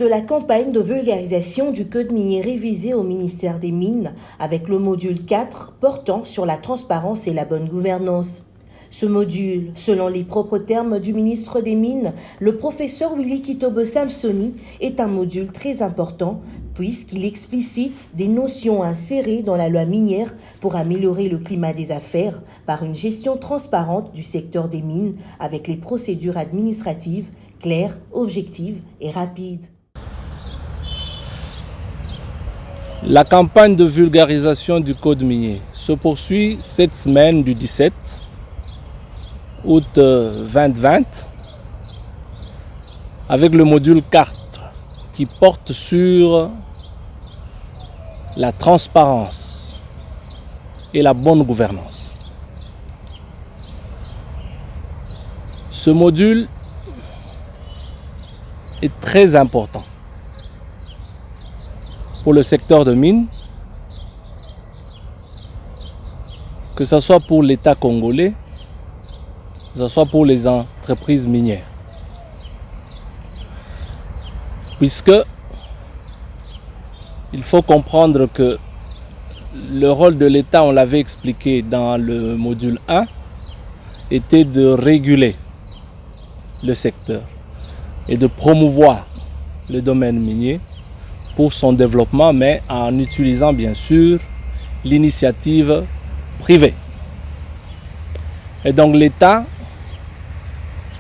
de la campagne de vulgarisation du code minier révisé au ministère des Mines avec le module 4 portant sur la transparence et la bonne gouvernance. Ce module, selon les propres termes du ministre des Mines, le professeur Willy Kitobo Samsoni, est un module très important puisqu'il explicite des notions insérées dans la loi minière pour améliorer le climat des affaires par une gestion transparente du secteur des mines avec les procédures administratives claires, objectives et rapides. La campagne de vulgarisation du code minier se poursuit cette semaine du 17 août 2020 avec le module 4 qui porte sur la transparence et la bonne gouvernance. Ce module est très important pour le secteur de mines, que ce soit pour l'État congolais, que ce soit pour les entreprises minières. Puisque il faut comprendre que le rôle de l'État, on l'avait expliqué dans le module 1, était de réguler le secteur et de promouvoir le domaine minier pour son développement, mais en utilisant bien sûr l'initiative privée. Et donc l'État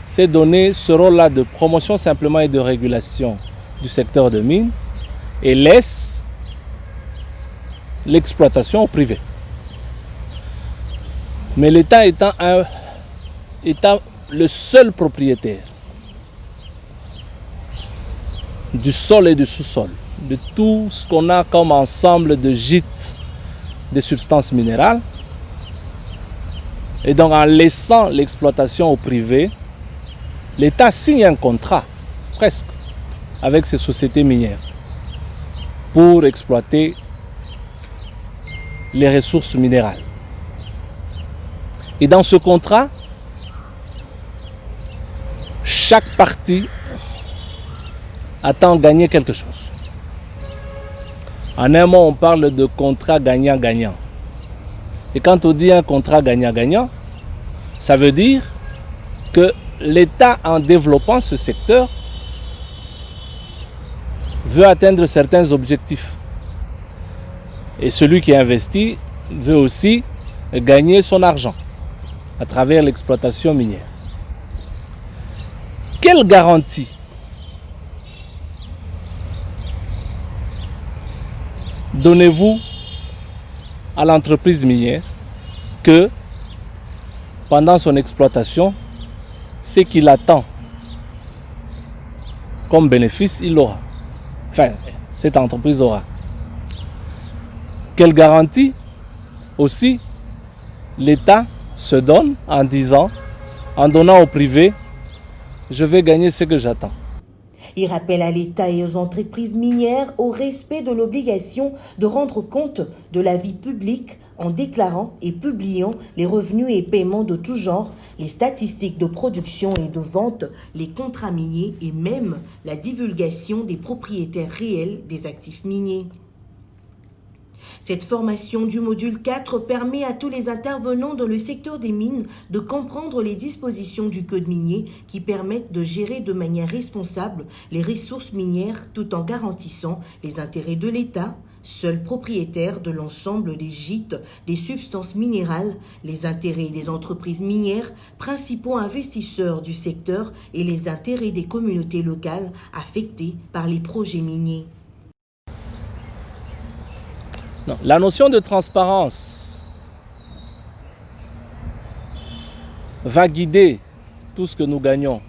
s'est donné ce rôle-là de promotion simplement et de régulation du secteur de mines et laisse l'exploitation au privé. Mais l'État étant le seul propriétaire du sol et du sous-sol, de tout ce qu'on a comme ensemble de gîtes de substances minérales, et donc en laissant l'exploitation au privé, l'État signe un contrat, presque, avec ces sociétés minières pour exploiter les ressources minérales. Et dans ce contrat, chaque partie attend gagner quelque chose. En un mot, on parle de contrat gagnant-gagnant. Et quand on dit un contrat gagnant-gagnant, ça veut dire que l'État, en développant ce secteur, veut atteindre certains objectifs. Et celui qui investit veut aussi gagner son argent à travers l'exploitation minière. Quelle garantie donnez-vous à l'entreprise minière que pendant son exploitation, ce qu'il attend comme bénéfice, il l'aura. Enfin, cette entreprise aura. Quelle garantie aussi l'État se donne en disant, en donnant au privé, je vais gagner ce que j'attends. Il rappelle à l'État et aux entreprises minières au respect de l'obligation de rendre compte de la vie publique en déclarant et publiant les revenus et paiements de tout genre, les statistiques de production et de vente, les contrats miniers et même la divulgation des propriétaires réels des actifs miniers. Cette formation du module 4 permet à tous les intervenants dans le secteur des mines de comprendre les dispositions du code minier qui permettent de gérer de manière responsable les ressources minières tout en garantissant les intérêts de l'État, seul propriétaire de l'ensemble des gîtes, des substances minérales, les intérêts des entreprises minières, principaux investisseurs du secteur et les intérêts des communautés locales affectées par les projets miniers. Non, la notion de transparence va guider tout ce que nous gagnons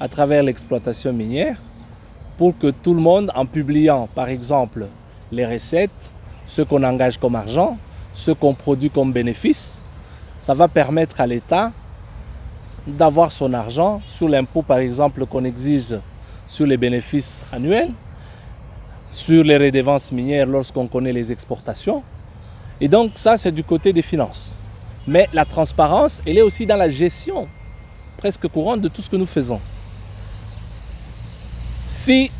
à travers l'exploitation minière pour que tout le monde, en publiant par exemple les recettes, ce qu'on engage comme argent, ce qu'on produit comme bénéfice, ça va permettre à l'État d'avoir son argent sur l'impôt par exemple qu'on exige sur les bénéfices annuels, sur les redevances minières lorsqu'on connaît les exportations. Et donc ça, c'est du côté des finances. Mais la transparence, elle est aussi dans la gestion presque courante de tout ce que nous faisons. Si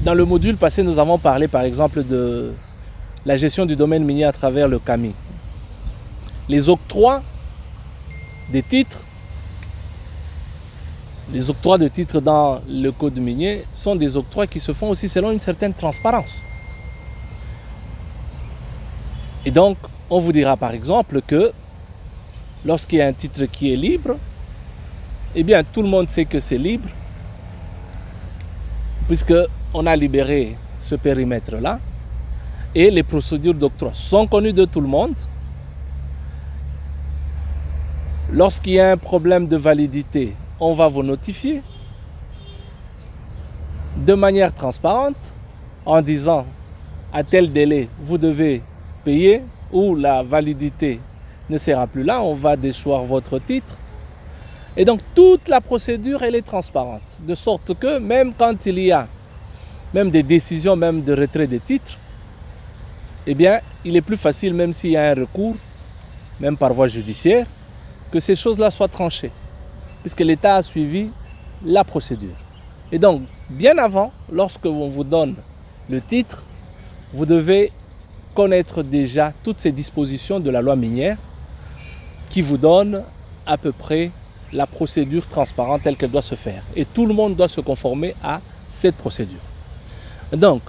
Dans le module passé, nous avons parlé par exemple de la gestion du domaine minier à travers le CAMI. Les octrois des titres, les octrois de titres dans le code minier sont des octrois qui se font aussi selon une certaine transparence. Et donc, on vous dira par exemple que lorsqu'il y a un titre qui est libre, eh bien tout le monde sait que c'est libre, puisqu'on a libéré ce périmètre-là, et les procédures d'octroi sont connues de tout le monde. Lorsqu'il y a un problème de validité, on va vous notifier de manière transparente en disant à tel délai vous devez payer ou la validité ne sera plus là, on va déchoir votre titre. Et donc toute la procédure elle est transparente, de sorte que même quand il y a même des décisions même de retrait des titres, eh bien il est plus facile, même s'il y a un recours, même par voie judiciaire, que ces choses-là soient tranchées, puisque l'État a suivi la procédure. Et donc, bien avant, lorsque on vous donne le titre, vous devez connaître déjà toutes ces dispositions de la loi minière qui vous donnent à peu près la procédure transparente telle qu'elle doit se faire. Et tout le monde doit se conformer à cette procédure. Donc,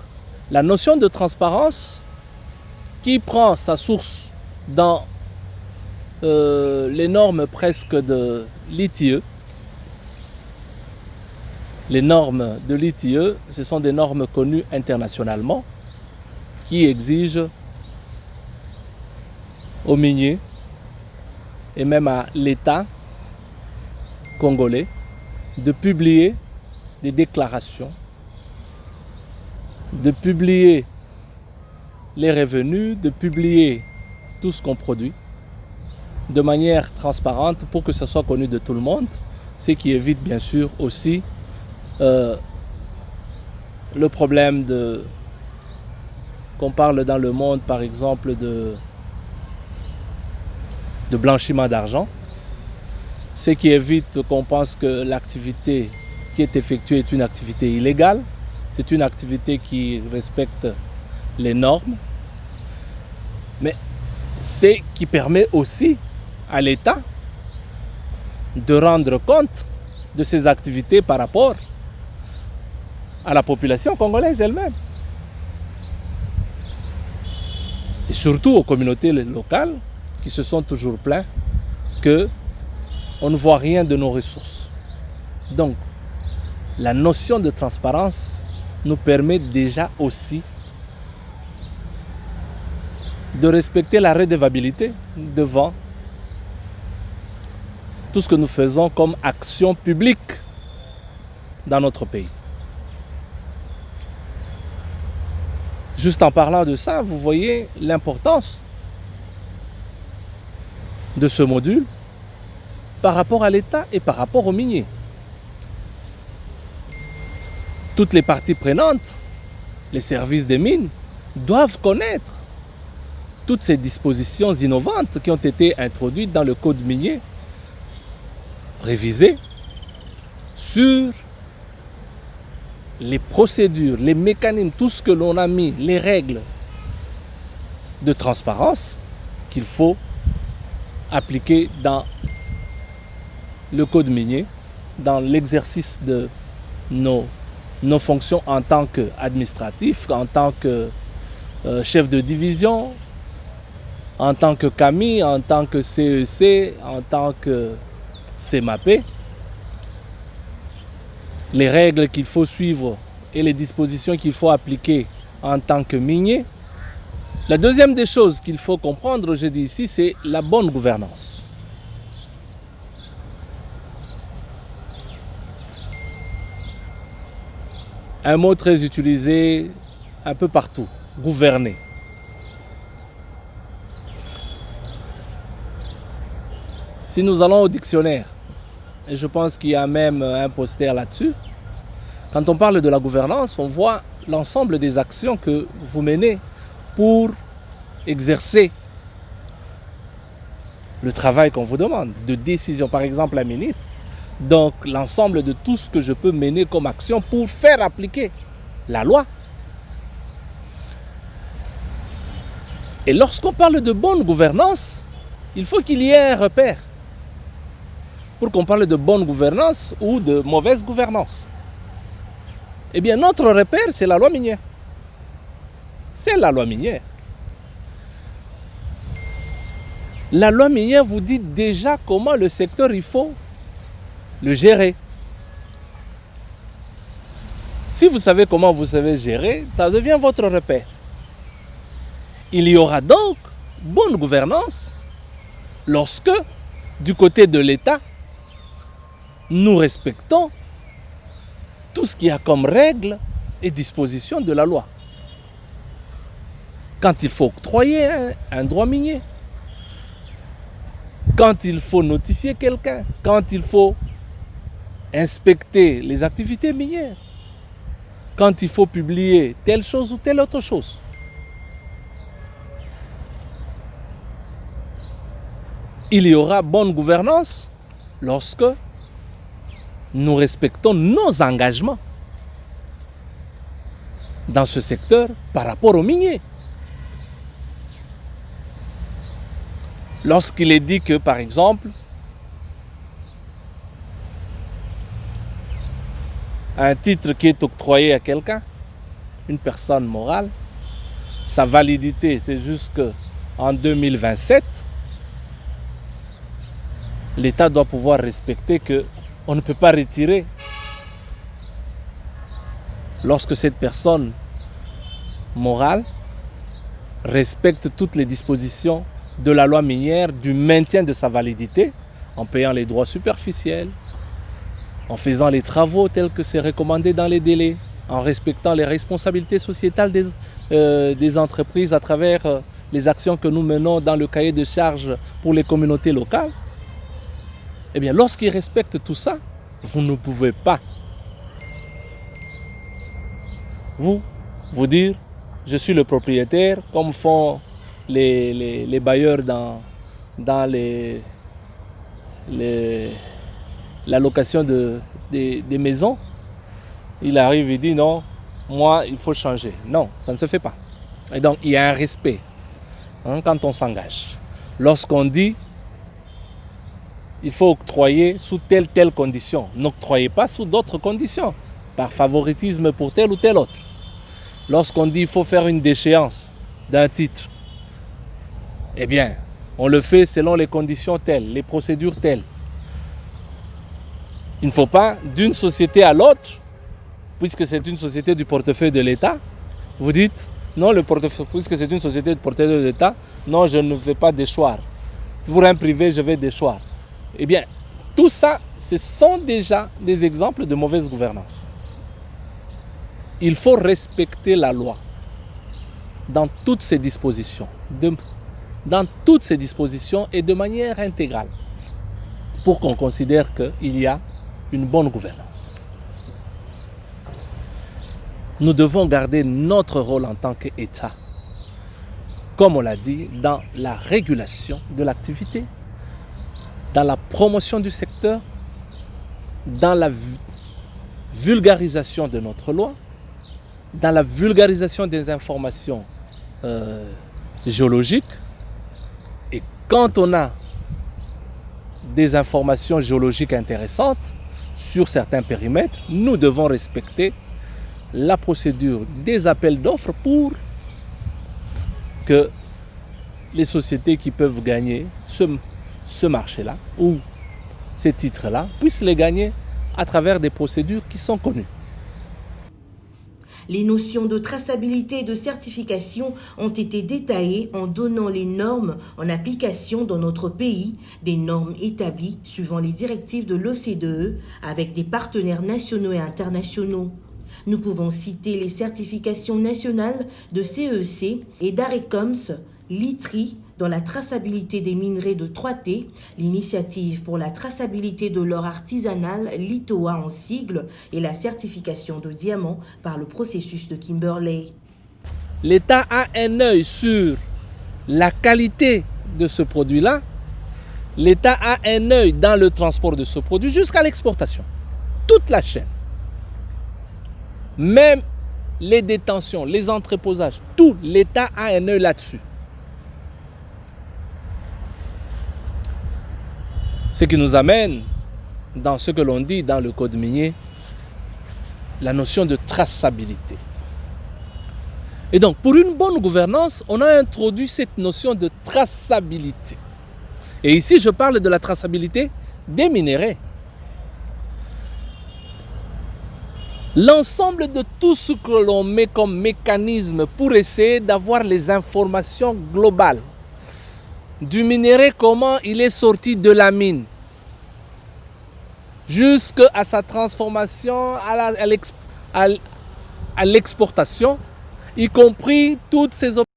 la notion de transparence qui prend sa source dans les normes presque de l'ITIE. Les normes de l'ITIE, ce sont des normes connues internationalement qui exigent aux miniers et même à l'État congolais de publier des déclarations, de publier les revenus, de publier tout ce qu'on produit de manière transparente pour que ce soit connu de tout le monde, ce qui évite bien sûr aussi le problème qu'on parle dans le monde par exemple de blanchiment d'argent, ce qui évite qu'on pense que l'activité qui est effectuée est une activité illégale, c'est une activité qui respecte les normes, mais c'est qui permet aussi à l'État de rendre compte de ses activités par rapport à la population congolaise elle-même. Et surtout aux communautés locales qui se sont toujours plaints qu'on ne voit rien de nos ressources. Donc, la notion de transparence nous permet déjà aussi de respecter la redevabilité devant tout ce que nous faisons comme action publique dans notre pays. Juste en parlant de ça, vous voyez l'importance de ce module par rapport à l'État et par rapport aux miniers. Toutes les parties prenantes, les services des mines, doivent connaître toutes ces dispositions innovantes qui ont été introduites dans le code minier, révisées sur les procédures, les mécanismes, tout ce que l'on a mis, les règles de transparence qu'il faut appliquer dans le code minier, dans l'exercice de nos fonctions en tant qu'administratif, en tant que chef de division, en tant que CAMI, en tant que CEC, en tant que CMAP. Les règles qu'il faut suivre et les dispositions qu'il faut appliquer en tant que minier. La deuxième des choses qu'il faut comprendre, je dis ici, c'est la bonne gouvernance. Un mot très utilisé un peu partout, gouverner. Si nous allons au dictionnaire, et je pense qu'il y a même un poster là-dessus, quand on parle de la gouvernance, on voit l'ensemble des actions que vous menez pour exercer le travail qu'on vous demande, de décision, par exemple la ministre. Donc l'ensemble de tout ce que je peux mener comme action pour faire appliquer la loi. Et lorsqu'on parle de bonne gouvernance, il faut qu'il y ait un repère pour qu'on parle de bonne gouvernance ou de mauvaise gouvernance. Eh bien, notre repère, c'est la loi minière. C'est la loi minière. La loi minière vous dit déjà comment le secteur, il faut le gérer. Si vous savez comment vous savez gérer, ça devient votre repère. Il y aura donc bonne gouvernance lorsque, du côté de l'État, nous respectons tout ce qu'il y a comme règles et dispositions de la loi. Quand il faut octroyer un droit minier, quand il faut notifier quelqu'un, quand il faut inspecter les activités minières, quand il faut publier telle chose ou telle autre chose. Il y aura bonne gouvernance lorsque nous respectons nos engagements dans ce secteur par rapport aux miniers. Lorsqu'il est dit que, par exemple, un titre qui est octroyé à quelqu'un, une personne morale, sa validité c'est jusqu'en 2027, l'État doit pouvoir respecter qu'on ne peut pas retirer lorsque cette personne morale respecte toutes les dispositions de la loi minière, du maintien de sa validité, en payant les droits superficiels, en faisant les travaux tels que c'est recommandé dans les délais, en respectant les responsabilités sociétales des entreprises à travers les actions que nous menons dans le cahier de charges pour les communautés locales. Eh bien, lorsqu'ils respectent tout ça, vous ne pouvez pas vous dire je suis le propriétaire, comme font les bailleurs dans la location des maisons. Il arrive et dit non, moi il faut changer. Non, ça ne se fait pas. Et donc il y a un respect quand on s'engage. Lorsqu'on dit il faut octroyer sous telle condition, n'octroyez pas sous d'autres conditions, par favoritisme pour tel ou tel autre. Lorsqu'on dit il faut faire une déchéance d'un titre, eh bien, on le fait selon les conditions telles, les procédures telles. Il ne faut pas, d'une société à l'autre, puisque c'est une société du portefeuille de l'État, vous dites, non, puisque c'est une société du portefeuille de l'État, non, je ne vais pas déchoir. Pour un privé, je vais déchoir. Eh bien, tout ça, ce sont déjà des exemples de mauvaise gouvernance. Il faut respecter la loi dans toutes ses dispositions, et de manière intégrale, pour qu'on considère qu'il y a une bonne gouvernance. Nous devons garder notre rôle en tant qu'État, comme on l'a dit, dans la régulation de l'activité, dans la promotion du secteur, dans la vulgarisation de notre loi, dans la vulgarisation des informations géologiques. Et quand on a des informations géologiques intéressantes sur certains périmètres, nous devons respecter la procédure des appels d'offres pour que les sociétés qui peuvent gagner ce marché-là ou ces titres-là puissent les gagner à travers des procédures qui sont connues. Les notions de traçabilité et de certification ont été détaillées en donnant les normes en application dans notre pays, des normes établies suivant les directives de l'OCDE avec des partenaires nationaux et internationaux. Nous pouvons citer les certifications nationales de CEC et d'ARECOMS, l'ITRI, dans la traçabilité des minerais de 3T, l'initiative pour la traçabilité de l'or artisanal, l'ITOA en sigle, et la certification de diamant par le processus de Kimberley. L'État a un œil sur la qualité de ce produit-là. L'État a un œil dans le transport de ce produit jusqu'à l'exportation. Toute la chaîne. Même les détentions, les entreposages, tout, l'État a un œil là-dessus. Ce qui nous amène dans ce que l'on dit dans le code minier, la notion de traçabilité. Et donc, pour une bonne gouvernance, on a introduit cette notion de traçabilité. Et ici, je parle de la traçabilité des minéraux. L'ensemble de tout ce que l'on met comme mécanisme pour essayer d'avoir les informations globales du minerai, comment il est sorti de la mine, jusqu'à sa transformation à l'exportation, y compris toutes ces opérations